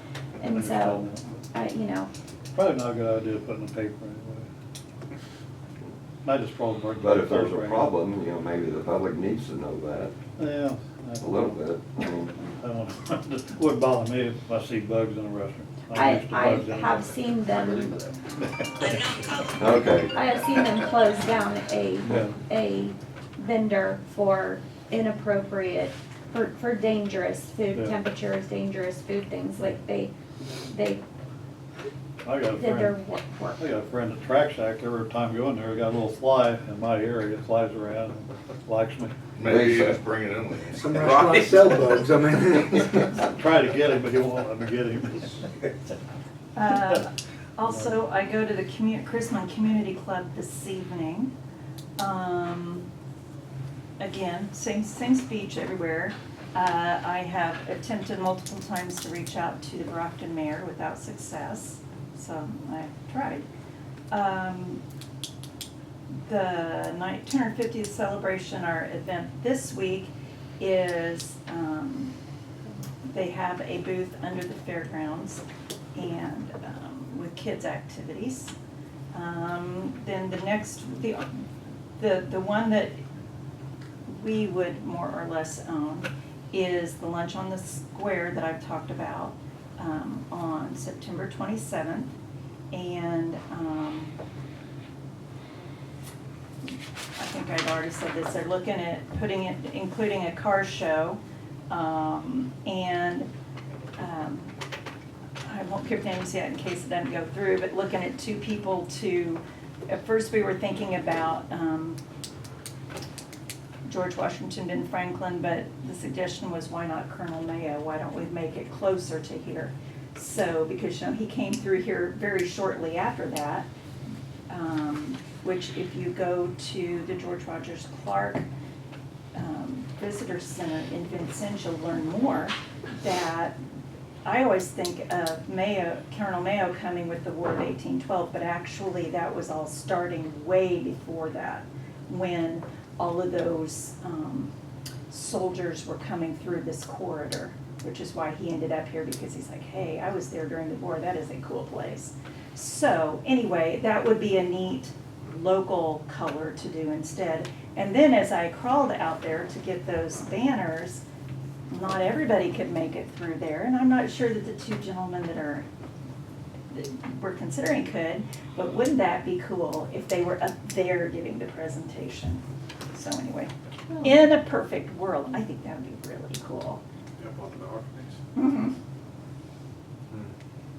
I And so, understand that. you know, Probably not a good idea to put in the paper anyway. Might just probably work. But if there's a problem, you know, maybe the public needs to know that Yeah. a little bit. I mean, I don't know. It wouldn't bother me if I see bugs in a restaurant. I'm I used to bugs anyway. have seen them, okay. I have seen them close down Yeah. a vendor for inappropriate, for dangerous food Yeah. temperatures, dangerous food things, like they I got a did their friend, work. I got a friend at Track Shack, every time I go in there, I got a little fly in my area, it flies around and likes me. Maybe you just bring it in with you. Some restaurants sell bugs, I mean. I try to get him, but he won't let me get him. Also, I go to the Chrisman Community Club this evening. Again, same speech everywhere. I have attempted multiple times to reach out to the Brockton mayor without success, so I tried. The 250th celebration, our event this week is, they have a booth under the fairgrounds and with kids' activities. Then the next, the one that we would more or less own is the Lunch on the Square that I've talked about on September 27th. And I think I'd already said this, they're looking at including a car show. I won't give names yet in case it doesn't go through, but looking at 2 people at first we were thinking about George Washington, Ben Franklin, but the suggestion was, why not Colonel Mayo? Why don't we make it closer to here? So, because, you know, he came through here very shortly after that, which if you go to the George Rogers Clark Visitor Center in Vincennes, you'll learn more that I always think of Mayo, Colonel Mayo coming with the War of 1812, but actually that was all starting way before that, when all of those soldiers were coming through this corridor, which is why he ended up here, because he's like, hey, I was there during the war, that is a cool place. So anyway, that would be a neat local color to do instead. And then as I crawled out there to get those banners, not everybody could make it through there, and I'm not sure that the two gentlemen that we're considering could, but wouldn't that be cool if they were up there giving the presentation? So anyway, in a perfect world, I think that would be really cool. Up on the balconies. Mhm.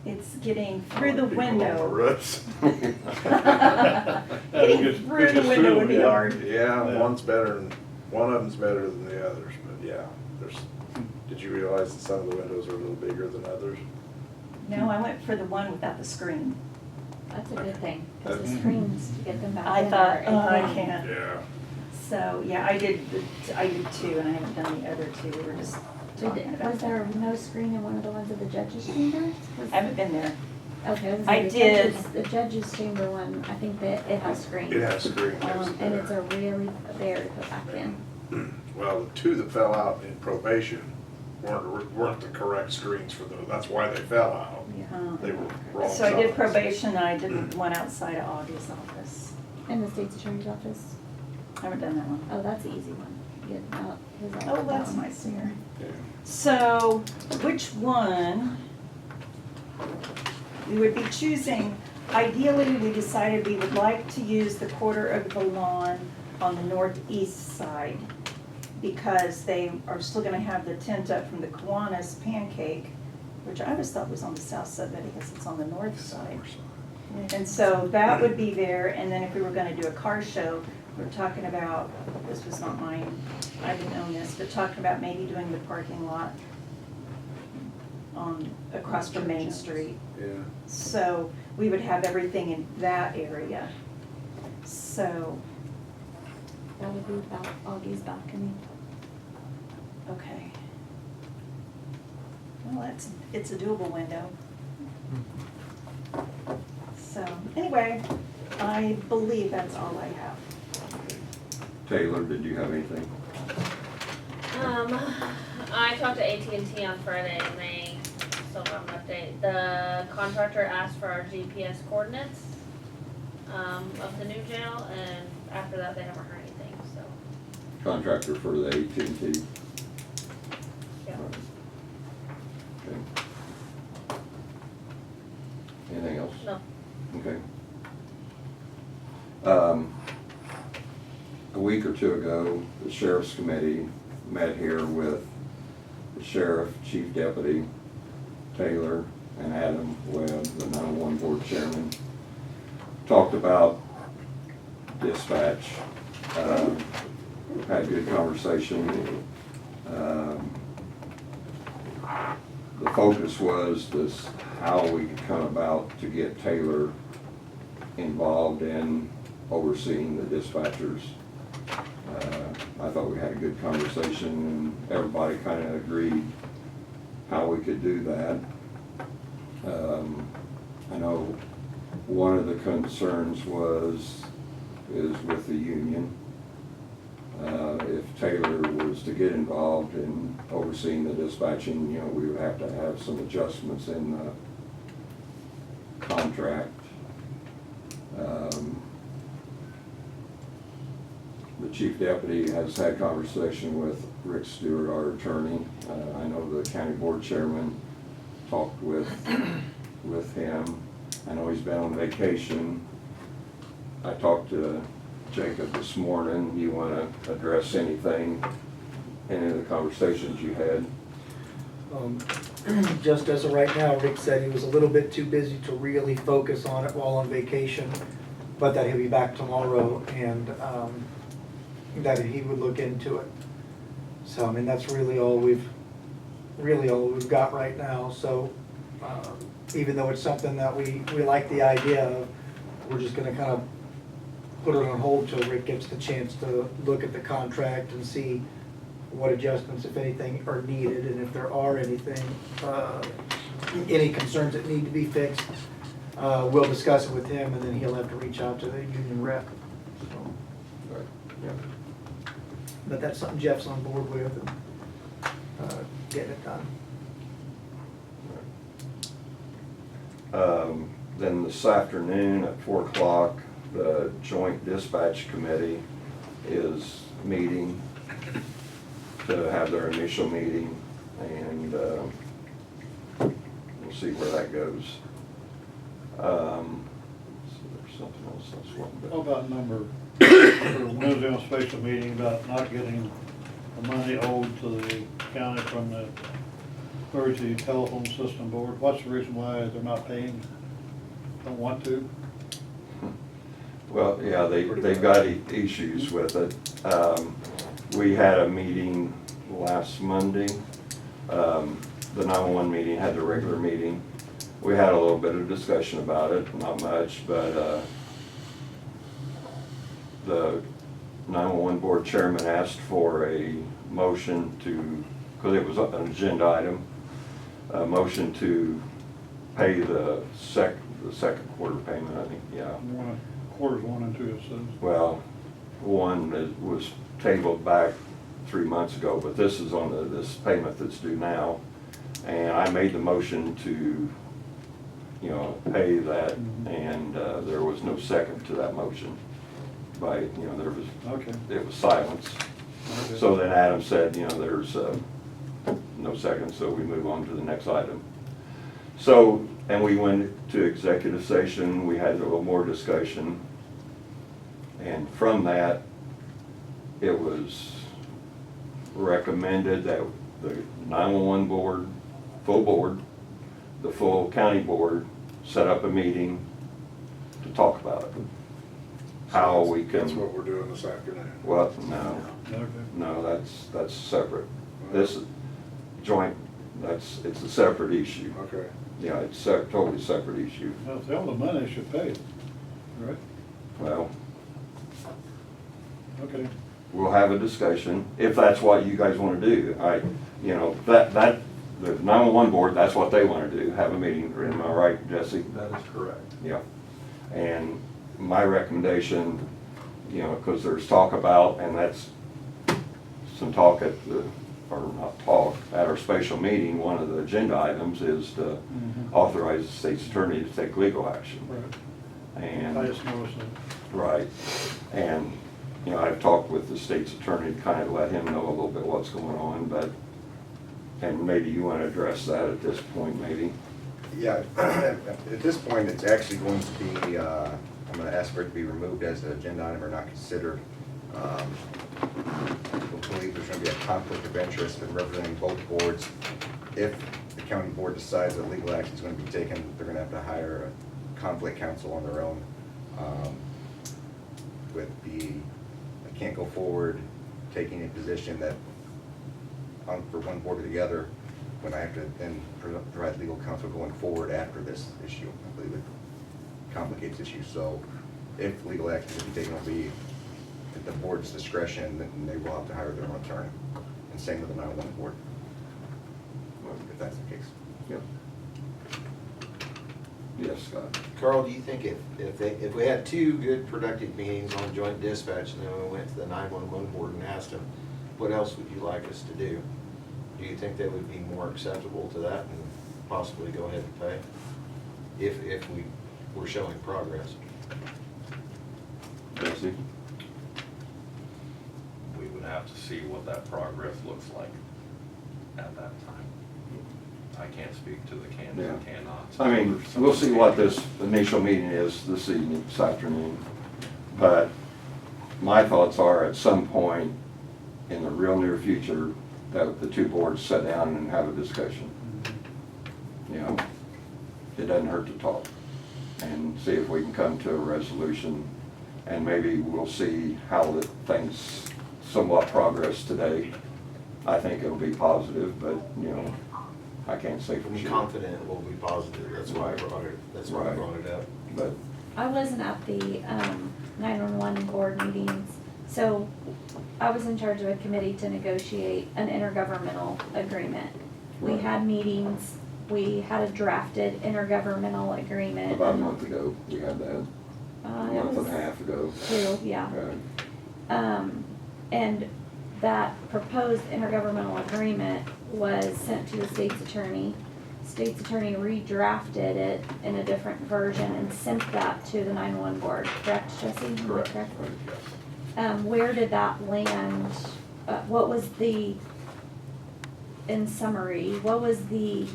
It's getting through the People on the window. roofs. Getting It through gets the window through, in the yeah. yard. Yeah, Yeah. one of them's better than the others, but yeah, did you realize that some of the windows are a little bigger than others? No, I went for the one without the screen. That's a good thing, because the That's- screens, to get them back I in thought, are a oh, I pain. can't. Yeah. So, yeah, I did two, and I haven't done the other two. We were just talking about Was that. there no screen in one of the ones at the judges' chamber? I haven't been there. Okay, was I the did. The judges' chamber one, I think that it has screens. It has screen, yes, And it it's a really, very put back in. Well, the two that fell out in probation weren't the correct screens for those, that's why they fell out. Oh. They were wrong So I did size. probation, and I did one outside of Augie's office. In the state's attorney's office? I haven't done that one. Oh, that's the easy one. Get out, his Oh, that's nice here. Yeah. So, which one we would be choosing? Ideally, we decided we would like to use the quarter of the lawn on the northeast side, because they are still gonna have the tent up from the Kiwanis Pancake, which I always thought was on the south side, but I guess it's on the north side. And so that would be there, and then if we were gonna do a car show, we're talking about, this was not mine, I didn't own this, but talking about maybe doing the parking lot across from Main Street. Yeah. So we would have everything in that area. So, That would be about Augie's balcony. okay. Well, it's a doable window. So, anyway, I believe that's all I have. Taylor, did you have anything? I talked to AT&T on Friday and they still have an update. The contractor asked for our GPS coordinates, of the new jail, and after that they haven't heard anything, so, Contractor for the AT&T? yeah. Okay. Anything else? No. Okay. A week or two ago, the sheriff's committee met here with the sheriff, chief deputy, Taylor, and Adam Webb, the 911 board chairman. Talked about dispatch. Had a good conversation. The focus was this, how we could come about to get Taylor involved in overseeing the dispatchers. I thought we had a good conversation, and everybody kind of agreed how we could do that. I know one of the concerns is with the union. If Taylor was to get involved in overseeing the dispatching, you know, we would have to have some adjustments in the contract. The chief deputy has had conversation with Rick Stewart, our attorney. I know the county board chairman talked with him. I know he's been on vacation. I talked to Jacob this morning. You want to address anything, any of the conversations you had? Just as of right now, Rick said he was a little bit too busy to really focus on it while on vacation, but that he'll be back tomorrow, and that he would look into it. So, I mean, that's really all we've got right now, so, even though it's something that we like the idea of, we're just gonna kind of put it on hold till Rick gets the chance to look at the contract and see what adjustments, if anything, are needed, and if there are anything, any concerns that need to be fixed, we'll discuss it with him, and then he'll have to reach out to the union rep. So, Right. yeah. But that's something Jeff's on board with, and getting it done. Then this afternoon at 4 o'clock, the Joint Dispatch Committee is meeting to have their initial meeting, and we'll see where that goes. So there's something else I was wanting How to. about number, for Wednesday on special meeting about not getting the money owed to the county from the emergency telephone system board? What's the reason why they're not paying? Don't want to? Well, yeah, they've got issues with it. We had a meeting last Monday. The 911 meeting, had the regular meeting. We had a little bit of discussion about it, not much, but the 911 board chairman asked for a motion to, because it was an agenda item, a motion to pay the second quarter payment, I think, yeah. Quarters 1 and 2, it says. Well, one that was tabled back 3 months ago, but this is on this payment that's due now. And I made the motion to, pay that, and there was no second to that motion. There was, Okay. it was silence. Okay. So then Adam said, there's no second, so we move on to the next item. So, and we went to executive session, we had a little more discussion. And from that, it was recommended that the 911 board, the full county board, set up a meeting to talk about it. How we can. That's what we're doing this afternoon. Well, no, Okay. no, that's separate. This is joint, it's a separate issue. Okay. Yeah, it's a totally separate issue. Well, if they owe the money, they should pay it, right? Well, Okay. we'll have a discussion, if that's what you guys want to do. The 911 board, that's what they want to do, have a meeting, am I right, Jesse? That is correct. Yeah. And my recommendation, because there's talk about, and that's some talk at our special meeting, one of the agenda items is to authorize the state's attorney to take legal action. Right. And. I just noticed that. Right, and, I've talked with the state's attorney to kind of let him know a little bit what's going on, and maybe you want to address that at this point, maybe? Yeah, at this point, it's actually going to be, I'm gonna ask for it to be removed as an agenda item or not considered. We believe there's gonna be a conflict of interest in representing both boards. If the county board decides that legal action is gonna be taken, they're gonna have to hire a conflict counsel on their own. I can't go forward taking a position that, for one board or the other, when I have to then provide legal counsel going forward after this issue. I believe it complicates issues. So if legal action is to be taken, it'll be at the board's discretion, then they will have to hire their own attorney. And same with the 911 board, if that's the case. Yep. Yes, Scott? Carl, do you think if we had 2 good productive meetings on joint dispatch and then we went to the 911 board and asked them, what else would you like us to do? Do you think they would be more acceptable to that and possibly go ahead and pay? If we were showing progress? Jesse? We would have to see what that progress looks like at that time. I can't speak to the cans and cannots. I mean, we'll see what this initial meeting is this evening, this afternoon. But my thoughts are, at some point in the real near future, that the 2 boards sit down and have a discussion. It doesn't hurt to talk and see if we can come to a resolution, and maybe we'll see how the things somewhat progress today. I think it'll be positive, but, I can't say for I'm sure. confident it will be positive, that's why I brought it, that's why I Right. brought it up. But, I wasn't at the 911 board meetings, so I was in charge of a committee to negotiate an intergovernmental agreement. We Right. had meetings, we had a drafted intergovernmental agreement. about a month ago, we had that, a It month and was a half ago. 2, yeah. And that proposed intergovernmental agreement was sent to the state's attorney. State's attorney redrafted it in a different version and sent that to the 911 board, correct, Jesse? Am I Correct. Right. Where did that land, what was in summary, what was the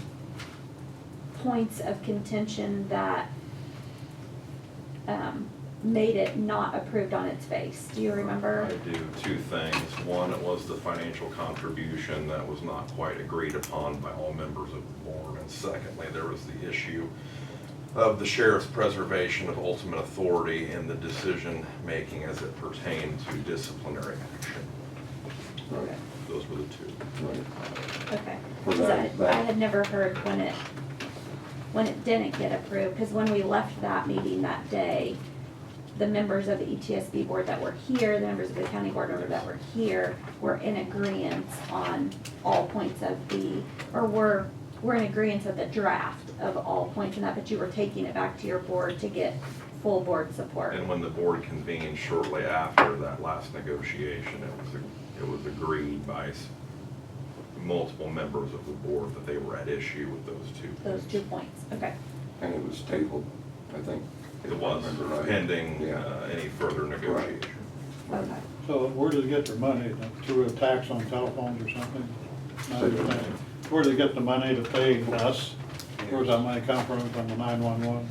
points of contention that, made it not approved on its face? Do you remember? I do two things. One, it was the financial contribution that was not quite agreed upon by all members of the board. And secondly, there was the issue of the sheriff's preservation of ultimate authority in the decision-making as it pertained to disciplinary action. Right. Those were the two. Right. Okay, For 'cause that- I had never heard when it didn't get approved, because when we left that meeting that day, the members of the ETSB board that were here, the members of the county board member that were here, were in agreement on all points of we're in agreement of the draft of all points in that, but you were taking it back to your board to get full board support. And when the board convened shortly after that last negotiation, it was agreed by multiple members of the board that they were at issue with those two. Those 2 points, okay. And it was tabled, I think. It if I was remember right. pending Yeah. Any further negotiation. Okay. So where do they get their money? Through a tax on telephones or something? Not understanding. Where do they get the money to pay us? Where's that money come from the 911?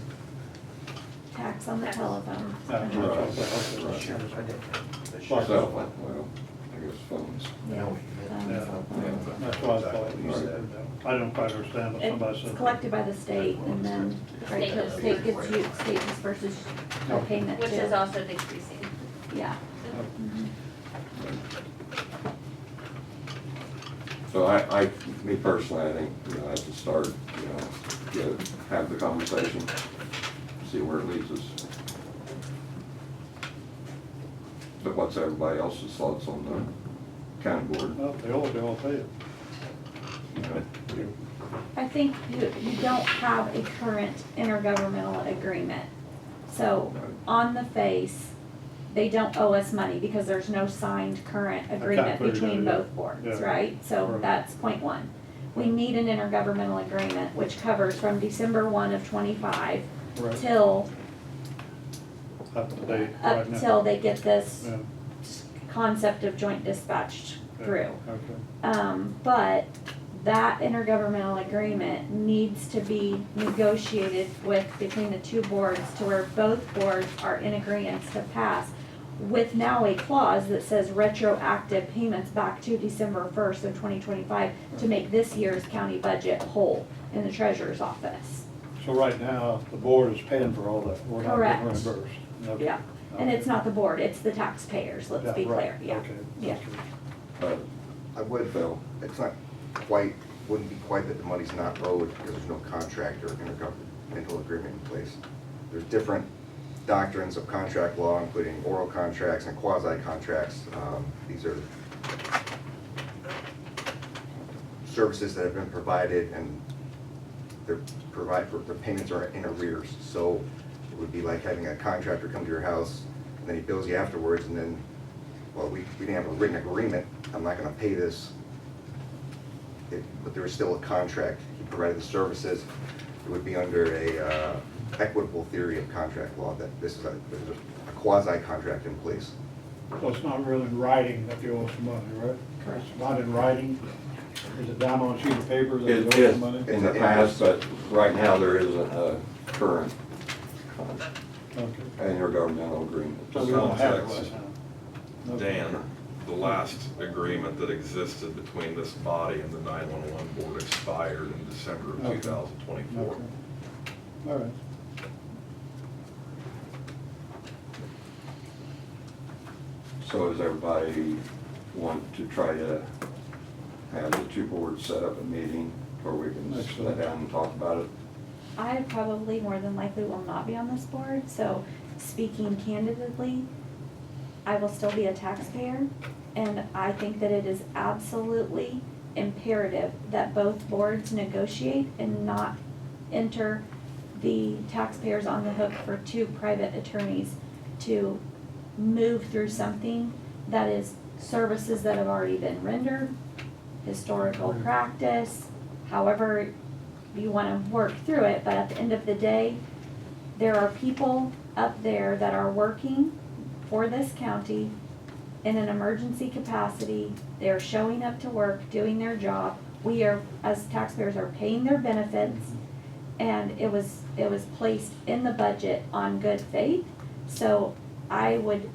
Tax on the telephone. Yeah, that's Right. okay. Sure, I did. Well, Cell phone, well, I guess phones. Yeah. Yeah. Cell phone. That's what I thought. I don't quite understand what somebody It's said. collected by the state and then, right, the state gives you, state disperses a payment to. Which is also decreasing. Yeah. So me personally, I think, at the start, have the conversation, see where it leads us. But what's everybody else's thoughts on the county board? Well, they all pay it. I think you don't have a current intergovernmental agreement. So on the face, they don't owe us money because there's no signed current agreement figure between that, yeah. both boards, Yeah. right? So Right. that's point one. We need an intergovernmental agreement which covers from December 1 of 25 Right. till, Up to date up right now. till they get this Yeah, concept of joint dispatched yeah, through. Okay. But that intergovernmental agreement needs to be negotiated between the two boards to where both boards are in agreement to pass, with now a clause that says retroactive payments back to December 1st of 2025 to make this year's county budget whole in the treasurer's office. So right now, the board is paying for all that. We're not Correct. getting reimbursed. Okay. Yeah, and it's not the board, it's the taxpayers, let's Yeah, be right. clear, yeah. Okay. Yeah. But I would, Phil, it's not quite, wouldn't be quite that the money's not owed because there's no contract or intergovernmental agreement in place. There's different doctrines of contract law, including oral contracts and quasi-contracts. These are services that have been provided and the payments are in arrears. So it would be like having a contractor come to your house and then he bills you afterwards and then, well, we didn't have a written agreement, I'm not gonna pay this. But there is still a contract, he provided the services, it would be under a equitable theory of contract law that there's a quasi-contract in place. So it's not really in writing that you owe some money, right? Correct. It's not in writing? Is it down on a sheet of paper that you it owe is some money? in the past, but right now there isn't a current Okay. intergovernmental agreement. So we don't have it Context. right now? Okay. Dan, the last agreement that existed between this body and the 911 board expired in December of Okay. 2024. Okay. All right. So is everybody want to try to have the two boards set up a meeting where we can sit down and talk about it? I probably more than likely will not be on this board, so speaking candidly, I will still be a taxpayer. And I think that it is absolutely imperative that both boards negotiate and not enter the taxpayers on the hook for two private attorneys to move through something that is services that have already been rendered, historical practice, however you want to work through it, but at the end of the day, there are people up there that are working for this county in an emergency capacity. They're showing up to work, doing their job. We are, as taxpayers, are paying their benefits, and it was placed in the budget on good faith. So I would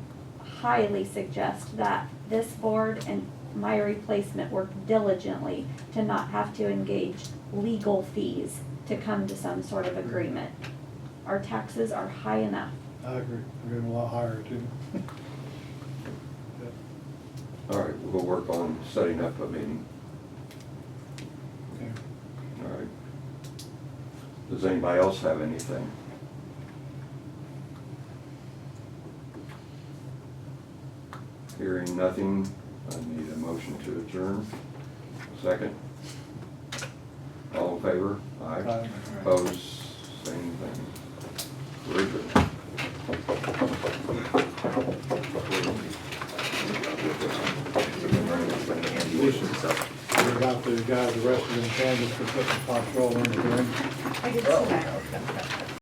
highly suggest that this board and my replacement work diligently to not have to engage legal fees to come to some sort of agreement. Our taxes are high enough. I agree, we're getting a lot higher too. All right, we'll work on setting up a meeting. Okay. All right. Does anybody else have anything? Hearing nothing, I need a motion to adjourn. Second? All in favor? Aye. Aye. Opposed? Same thing. We're adjourned. We got the guys arrested in Kansas for putting pot roll in the drink. I did see that.